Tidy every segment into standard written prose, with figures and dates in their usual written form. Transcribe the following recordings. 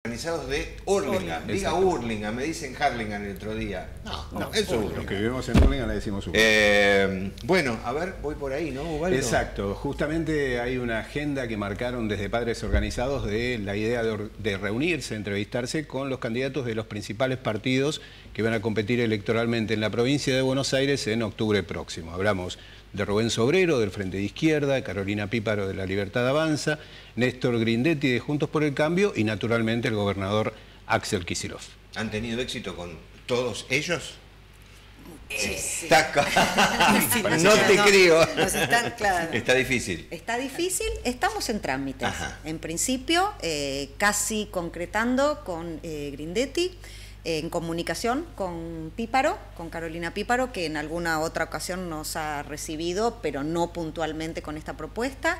Organizados de Hurlingham. Diga Hurlingham, me dicen Harlingham el otro día. No, eso es Hurlingham. Los que vivimos en Hurlingham le decimos Hurlingham. Bueno, a ver, voy por ahí, ¿no, Ubaldo? Exacto, justamente hay una agenda que marcaron desde Padres Organizados de la idea de reunirse, entrevistarse con los candidatos de los principales partidos que van a competir electoralmente en la provincia de Buenos Aires en octubre próximo. Hablamos de Rubén Sobrero, del Frente de Izquierda, Carolina Píparo, de La Libertad Avanza, Néstor Grindetti, de Juntos por el Cambio, y naturalmente el gobernador Axel Kicillof. ¿Han tenido éxito con todos ellos? Sí. No te creo. Claro. Está difícil. Está difícil, estamos en trámites. Ajá. En principio, casi concretando con Grindetti, en comunicación con Píparo, con Carolina Píparo, que en alguna otra ocasión nos ha recibido, pero no puntualmente con esta propuesta,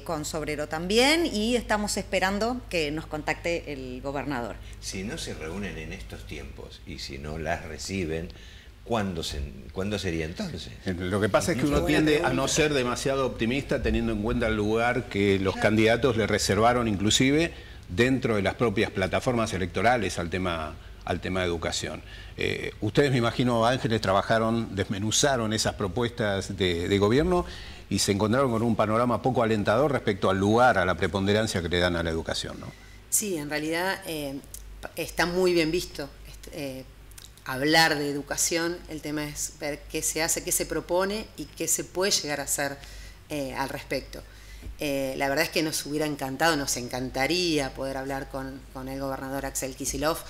con Sobrero también, y estamos esperando que nos contacte el gobernador. Si no se reúnen en estos tiempos y si no las reciben, ¿cuándo sería entonces? Lo que pasa es que uno tiende a no ser demasiado optimista teniendo en cuenta el lugar que los candidatos le reservaron inclusive dentro de las propias plataformas electorales al tema de educación. Ustedes, me imagino, Ángeles, desmenuzaron esas propuestas de gobierno y se encontraron con un panorama poco alentador respecto al lugar, a la preponderancia que le dan a la educación, ¿no? Sí, en realidad está muy bien visto hablar de educación. El tema es ver qué se hace, qué se propone y qué se puede llegar a hacer al respecto. La verdad es que nos hubiera encantado, nos encantaría poder hablar con el gobernador Axel Kicillof.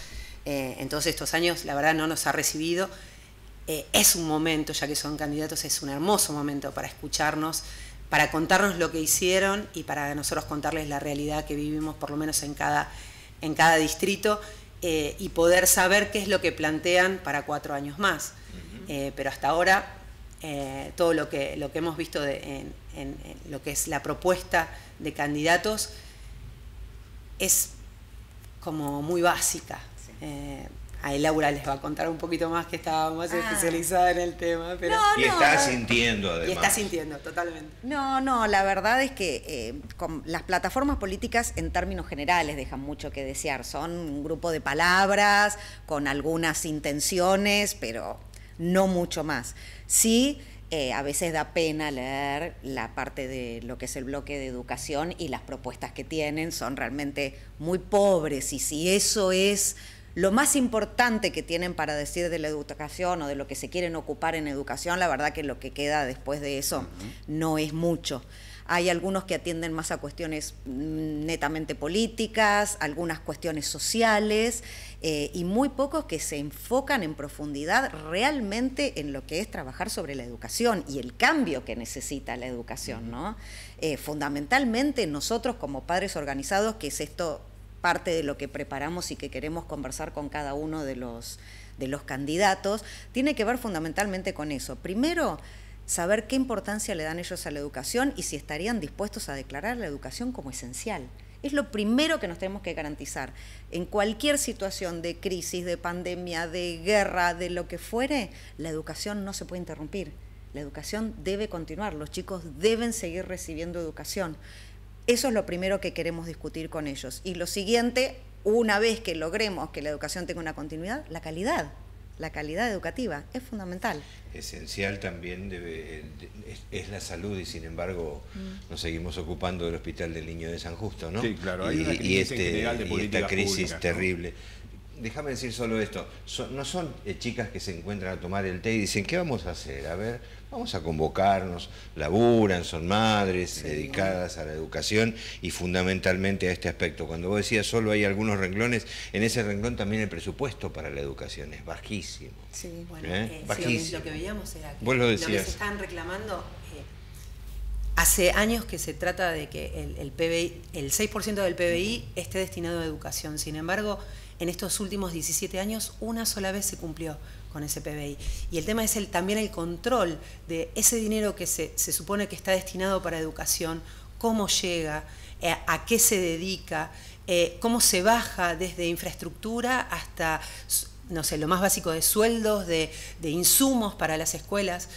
En todos estos años, la verdad, no nos ha recibido. Es un momento, ya que son candidatos, es un hermoso momento para escucharnos, para contarnos lo que hicieron y para nosotros contarles la realidad que vivimos, por lo menos en cada distrito, y poder saber qué es lo que plantean para 4 años más. Pero hasta ahora, todo lo que hemos visto en lo que es la propuesta de candidatos es como muy básica. Ahí Laura les va a contar un poquito más, que estaba más especializada en el tema. Pero... Y está sintiendo, además. Y está sintiendo, totalmente. No, la verdad es que con las plataformas políticas en términos generales dejan mucho que desear. Son un grupo de palabras con algunas intenciones, pero no mucho más. Sí, a veces da pena leer la parte de lo que es el bloque de educación, y las propuestas que tienen son realmente muy pobres, y si eso es lo más importante que tienen para decir de la educación o de lo que se quieren ocupar en educación, la verdad que lo que queda después de eso no es mucho. Hay algunos que atienden más a cuestiones netamente políticas, algunas cuestiones sociales, y muy pocos que se enfocan en profundidad realmente en lo que es trabajar sobre la educación y el cambio que necesita la educación, ¿no? Fundamentalmente nosotros como padres organizados, que es esto parte de lo que preparamos y que queremos conversar con cada uno de los candidatos, tiene que ver fundamentalmente con eso. Primero, saber qué importancia le dan ellos a la educación y si estarían dispuestos a declarar la educación como esencial. Es lo primero que nos tenemos que garantizar. En cualquier situación de crisis, de pandemia, de guerra, de lo que fuere, la educación no se puede interrumpir. La educación debe continuar, los chicos deben seguir recibiendo educación. Eso es lo primero que queremos discutir con ellos. Y lo siguiente, una vez que logremos que la educación tenga una continuidad, la calidad educativa es fundamental. Esencial también es la salud, y sin embargo nos seguimos ocupando del Hospital del Niño de San Justo, ¿no? Sí, claro, hay una crisis general de políticas esta crisis públicas, ¿no? terrible. Déjame decir solo esto, no son chicas que se encuentran a tomar el té y dicen, ¿qué vamos a hacer? A ver, vamos a convocarnos, laburan, son madres dedicadas a la educación y fundamentalmente a este aspecto. Cuando vos decías solo hay algunos renglones, en ese renglón también el presupuesto para la educación es bajísimo. Sí, bueno, bajísimo. lo que veíamos era que vos lo decías. Lo que se están reclamando, hace años que se trata de que el PBI, el 6% del PBI esté destinado a educación. Sin embargo, en estos últimos 17 años, una sola vez se cumplió con ese PBI. Y el tema es también el control de ese dinero que se supone que está destinado para educación, cómo llega, a qué se dedica, cómo se baja desde infraestructura hasta no sé, lo más básico de sueldos, de insumos para las escuelas.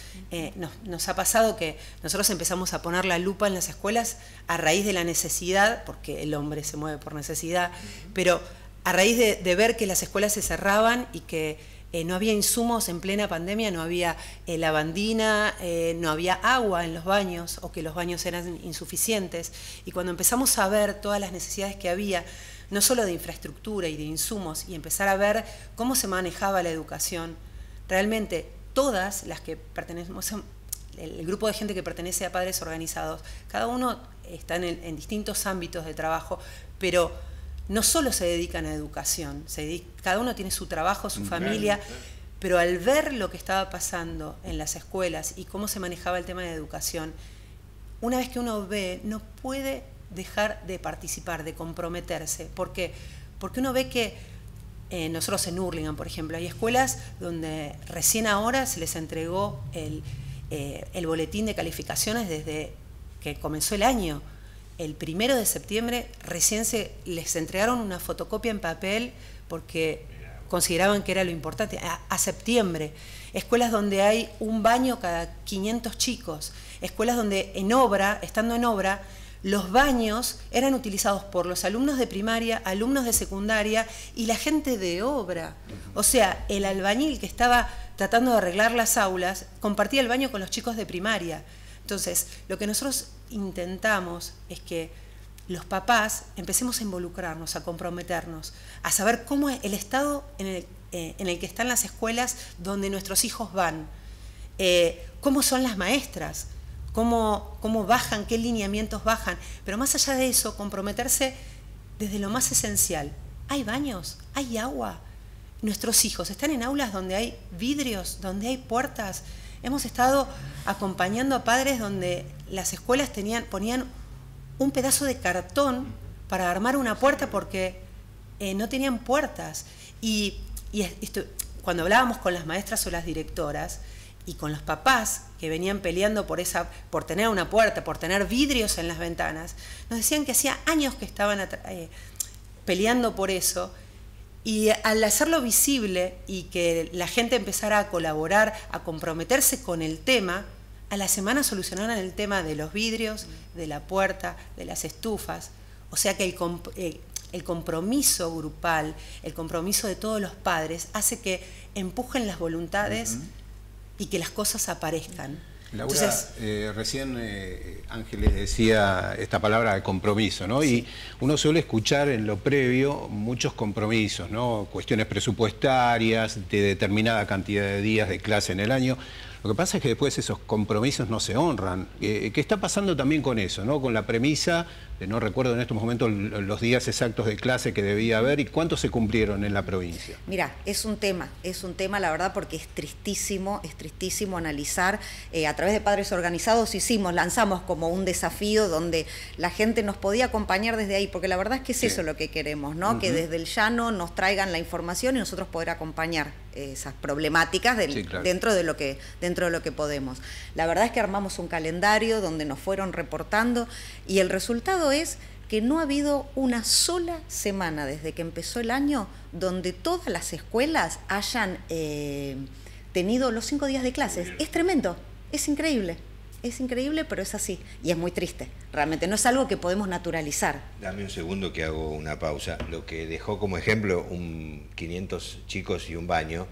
Nos ha pasado que nosotros empezamos a poner la lupa en las escuelas a raíz de la necesidad, porque el hombre se mueve por necesidad, pero a raíz de ver que las escuelas se cerraban y que no había insumos en plena pandemia, no había lavandina, no había agua en los baños, o que los baños eran insuficientes. Y cuando empezamos a ver todas las necesidades que había, no solo de infraestructura y de insumos, y empezar a ver cómo se manejaba la educación, realmente todas las que pertenecemos, el grupo de gente que pertenece a Padres Organizados, cada uno está en distintos ámbitos de trabajo, pero no solo se dedican a educación, cada uno tiene su trabajo, su familia, pero al ver lo que estaba pasando en las escuelas y cómo se manejaba el tema de educación, una vez que uno ve, no puede dejar de participar, de comprometerse. ¿Por qué? Porque uno ve que nosotros en Hurlingham, por ejemplo, hay escuelas donde recién ahora se les entregó el boletín de calificaciones desde que comenzó el año. El 1 de septiembre recién les entregaron una fotocopia en papel porque consideraban que era lo importante. A septiembre. Escuelas donde hay un baño cada 500 chicos. Escuelas donde estando en obra, los baños eran utilizados por los alumnos de primaria, alumnos de secundaria y la gente de obra. O sea, el albañil que estaba tratando de arreglar las aulas compartía el baño con los chicos de primaria. Entonces, lo que nosotros intentamos es que los papás empecemos a involucrarnos, a comprometernos, a saber cómo es el estado en el que están las escuelas donde nuestros hijos van, cómo son las maestras, cómo bajan, qué lineamientos bajan, pero más allá de eso, comprometerse desde lo más esencial. ¿Hay baños? ¿Hay agua? Nuestros hijos están en aulas donde hay vidrios, donde hay puertas. Hemos estado acompañando a padres donde las escuelas ponían un pedazo de cartón para armar una puerta porque no tenían puertas. Y cuando hablábamos con las maestras o las directoras, y con los papás que venían peleando por tener una puerta, por tener vidrios en las ventanas, nos decían que hacía años que estaban peleando por eso, y al hacerlo visible y que la gente empezara a colaborar, a comprometerse con el tema, a la semana solucionaron el tema de los vidrios, de la puerta, de las estufas. O sea que el compromiso grupal, el compromiso de todos los padres hace que empujen las voluntades y que las cosas aparezcan. Laura, Entonces, recién Ángeles decía esta palabra de compromiso, ¿no? Sí. Y uno suele escuchar en lo previo muchos compromisos, ¿no? Cuestiones presupuestarias, de determinada cantidad de días de clase en el año. Lo que pasa es que después esos compromisos no se honran. ¿Qué está pasando también con eso, ¿no? Con la premisa, no recuerdo en estos momentos los días exactos de clase que debía haber y cuántos se cumplieron en la provincia? Mira, es un tema la verdad, porque es tristísimo analizar. A través de Padres Organizados lanzamos como un desafío donde la gente nos podía acompañar desde ahí, porque la verdad es que es eso lo que queremos, ¿no? Que desde el llano nos traigan la información y nosotros poder acompañar esas problemáticas claro, dentro de lo que podemos. La verdad es que armamos un calendario donde nos fueron reportando y el resultado es que no ha habido una sola semana desde que empezó el año donde todas las escuelas hayan tenido los 5 días de clases. Es tremendo, es increíble, pero es así y es muy triste. Realmente no es algo que podemos naturalizar. Dame un segundo que hago una pausa. Lo que dejó como ejemplo 500 chicos y un baño,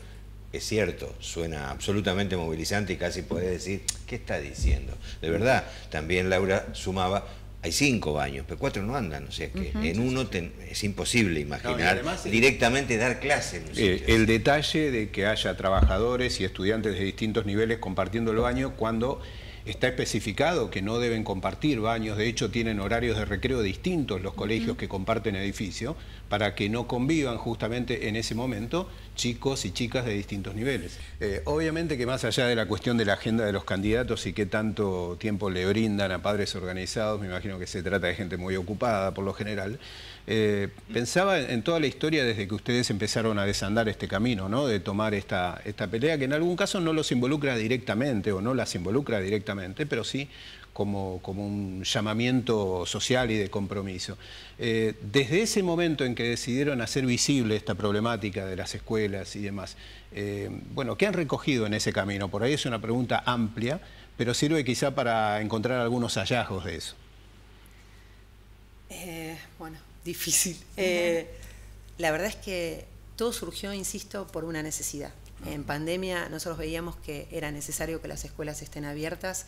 es cierto, suena absolutamente movilizante y casi podés decir, ¿qué está diciendo? De verdad, también Laura sumaba, hay 5 baños, pero 4 no andan, o sea que en uno es imposible imaginar además, directamente dar clase. El detalle de que haya trabajadores y estudiantes de distintos niveles compartiendo el baño cuando está especificado que no deben compartir baños, de hecho tienen horarios de recreo distintos los colegios que comparten edificio, para que no convivan justamente en ese momento chicos y chicas de distintos niveles. Obviamente que más allá de la cuestión de la agenda de los candidatos y qué tanto tiempo le brindan a Padres Organizados, me imagino que se trata de gente muy ocupada por lo general, pensaba en toda la historia desde que ustedes empezaron a desandar este camino, ¿no? De tomar esta pelea que en algún caso no los involucra directamente o no las involucra directamente, pero sí como un llamamiento social y de compromiso. Desde ese momento en que decidieron hacer visible esta problemática de las escuelas y demás, bueno, ¿qué han recogido en ese camino? Por ahí es una pregunta amplia, pero sirve quizá para encontrar algunos hallazgos de eso. Bueno, difícil. La verdad es que todo surgió, insisto, por una necesidad. En pandemia nosotros veíamos que era necesario que las escuelas estén abiertas,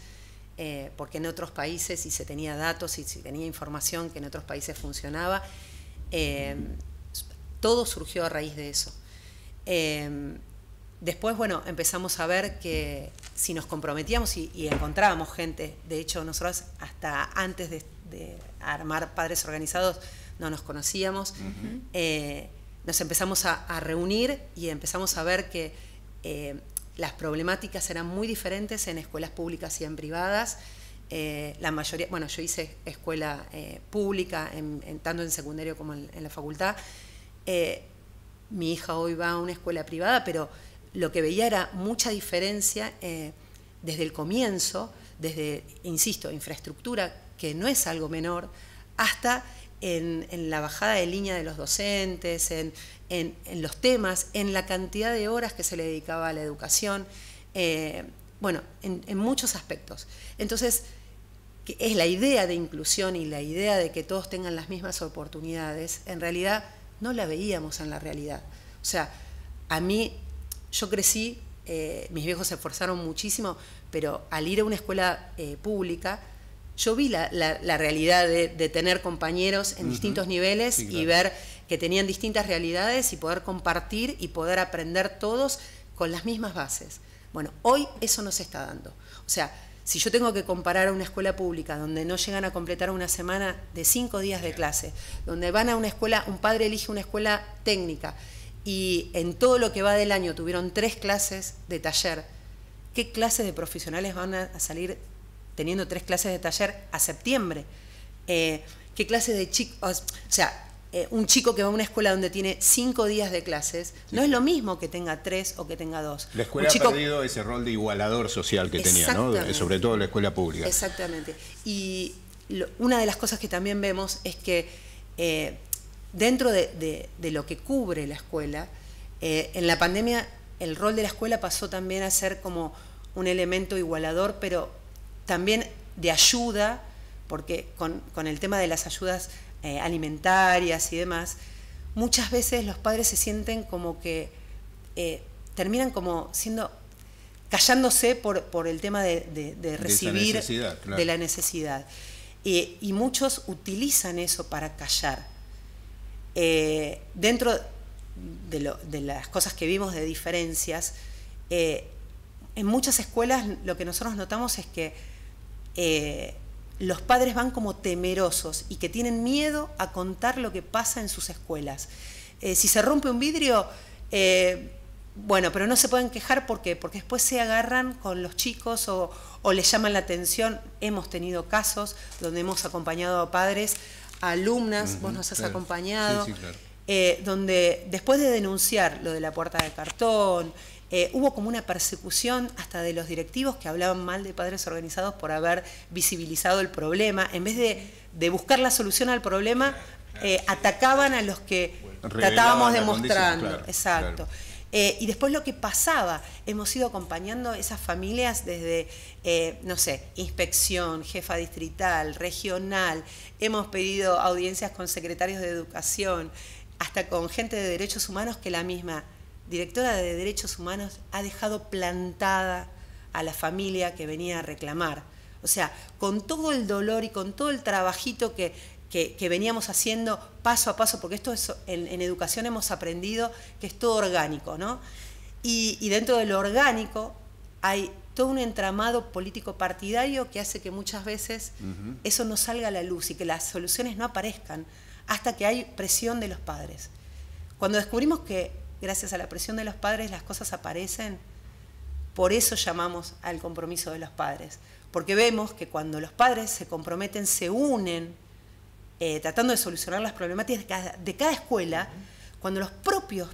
porque en otros países, si se tenía datos y si tenía información que en otros países funcionaba, todo surgió a raíz de eso. Después, bueno, empezamos a ver que si nos comprometíamos y encontrábamos gente, de hecho nosotros hasta antes de armar Padres Organizados no nos conocíamos, nos empezamos a reunir y empezamos a ver que las problemáticas eran muy diferentes en escuelas públicas y en privadas. La mayoría, bueno, yo hice escuela pública, tanto en secundario como en la facultad. Mi hija hoy va a una escuela privada, pero lo que veía era mucha diferencia desde el comienzo, desde, insisto, infraestructura, que no es algo menor, hasta en la bajada de línea de los docentes, en los temas, en la cantidad de horas que se le dedicaba a la educación, bueno, en muchos aspectos. Entonces, que es la idea de inclusión y la idea de que todos tengan las mismas oportunidades, en realidad no la veíamos en la realidad. O sea, a mí, yo crecí, mis viejos se esforzaron muchísimo, pero al ir a una escuela pública, yo vi la realidad de tener compañeros en distintos niveles, sí, claro, y ver que tenían distintas realidades y poder compartir y poder aprender todos con las mismas bases. Bueno, hoy eso no se está dando. O sea, si yo tengo que comparar una escuela pública donde no llegan a completar una semana de 5 días de clase, donde van a una escuela, un padre elige una escuela técnica y en todo lo que va del año tuvieron 3 clases de taller, ¿qué clases de profesionales van a salir teniendo 3 clases de taller a septiembre? ¿Qué clases de chicos? O sea, un chico que va a una escuela donde tiene 5 días de clases, sí, no es lo mismo que tenga 3 o que tenga 2. La escuela ha perdido ese rol de igualador social que tenía, ¿no? Sobre todo la escuela pública. Exactamente. Y una de las cosas que también vemos es que dentro de lo que cubre la escuela, en la pandemia el rol de la escuela pasó también a ser como un elemento igualador, pero también de ayuda, porque con el tema de las ayudas alimentarias y demás, muchas veces los padres se sienten como que terminan como callándose por el tema de recibir, de, claro, de la necesidad. Y muchos utilizan eso para callar. Dentro de las cosas que vimos de diferencias, en muchas escuelas lo que nosotros notamos es que los padres van como temerosos y que tienen miedo a contar lo que pasa en sus escuelas. Si se rompe un vidrio, bueno, pero no se pueden quejar porque después se agarran con los chicos o les llaman la atención. Hemos tenido casos donde hemos acompañado a padres, a alumnas, vos nos has acompañado, sí, claro, donde después de denunciar lo de la puerta de cartón, hubo como una persecución hasta de los directivos que hablaban mal de Padres Organizados por haber visibilizado el problema. En vez de buscar la solución al problema, atacaban a los que tratábamos demostrando. Claro, exacto. Claro. Y después lo que pasaba, hemos ido acompañando esas familias desde, no sé, inspección, jefa distrital, regional, hemos pedido audiencias con secretarios de educación, hasta con gente de derechos humanos que la misma directora de Derechos Humanos ha dejado plantada a la familia que venía a reclamar. O sea, con todo el dolor y con todo el trabajito que veníamos haciendo paso a paso, porque esto es, en educación hemos aprendido que es todo orgánico, ¿no? Y dentro de lo orgánico hay todo un entramado político partidario que hace que muchas veces eso no salga a la luz y que las soluciones no aparezcan hasta que hay presión de los padres. Cuando descubrimos que gracias a la presión de los padres las cosas aparecen, por eso llamamos al compromiso de los padres, porque vemos que cuando los padres se comprometen, se unen, tratando de solucionar las problemáticas de cada escuela, cuando los propios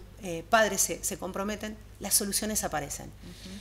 padres se comprometen, las soluciones aparecen.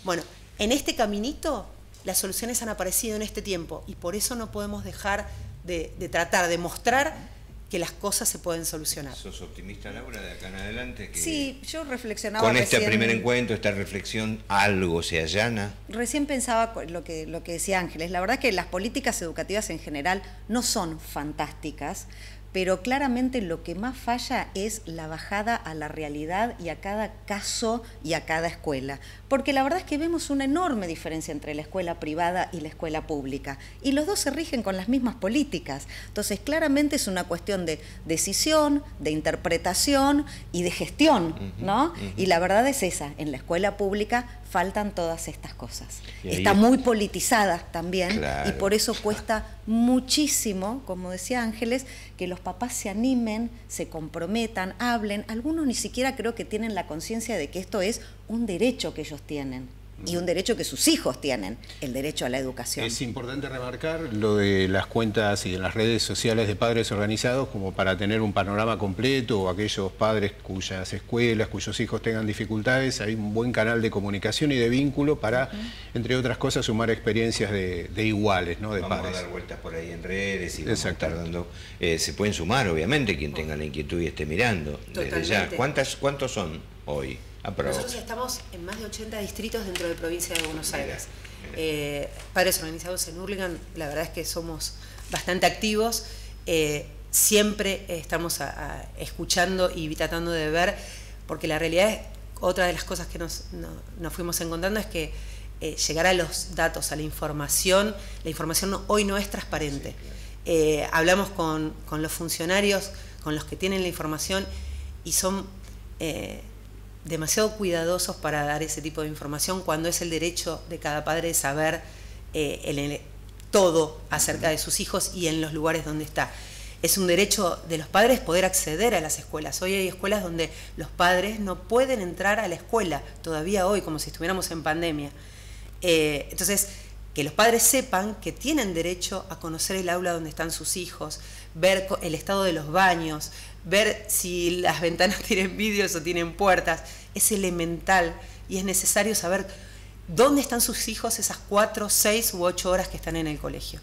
Bueno, en este caminito las soluciones han aparecido en este tiempo y por eso no podemos dejar de tratar de mostrar que las cosas se pueden solucionar. ¿Sos optimista, Laura, de acá en adelante? Que sí, yo reflexionaba con este recién, primer encuentro, esta reflexión, algo se allana. Recién pensaba lo que decía Ángeles. La verdad que las políticas educativas en general no son fantásticas, pero claramente lo que más falla es la bajada a la realidad y a cada caso y a cada escuela. Porque la verdad es que vemos una enorme diferencia entre la escuela privada y la escuela pública. Y los dos se rigen con las mismas políticas. Entonces, claramente es una cuestión de decisión, de interpretación y de gestión, ¿no? Y la verdad es esa, en la escuela pública faltan todas estas cosas. Está muy politizada también, claro, y por eso cuesta muchísimo, como decía Ángeles, que los papás se animen, se comprometan, hablen. Algunos ni siquiera creo que tienen la conciencia de que esto es un derecho que ellos tienen y un derecho que sus hijos tienen, el derecho a la educación. Es importante remarcar lo de las cuentas y de las redes sociales de padres organizados como para tener un panorama completo, o aquellos padres cuyas escuelas, cuyos hijos tengan dificultades, hay un buen canal de comunicación y de vínculo para, entre otras cosas, sumar experiencias de iguales, ¿no? De vamos padres. a dar vueltas por ahí en redes y vamos a estar dando... se pueden sumar, obviamente, quien tenga la inquietud y esté mirando. Totalmente. Desde ya. ¿Cuántos son hoy? Nosotros estamos en más de 80 distritos dentro de la provincia de Buenos Aires. Padres organizados en Hurlingham, la verdad es que somos bastante activos. Siempre estamos escuchando y tratando de ver, porque la realidad es, otra de las cosas que nos fuimos encontrando es que llegar a los datos, a la información hoy no es transparente. Hablamos con los funcionarios, con los que tienen la información, y son demasiado cuidadosos para dar ese tipo de información cuando es el derecho de cada padre de saber todo acerca de sus hijos y en los lugares donde está. Es un derecho de los padres poder acceder a las escuelas. Hoy hay escuelas donde los padres no pueden entrar a la escuela, todavía hoy, como si estuviéramos en pandemia. Entonces, que los padres sepan que tienen derecho a conocer el aula donde están sus hijos, ver el estado de los baños, ver si las ventanas tienen vidrios o tienen puertas. Es elemental y es necesario saber dónde están sus hijos esas 4, 6 u 8 horas que están en el colegio.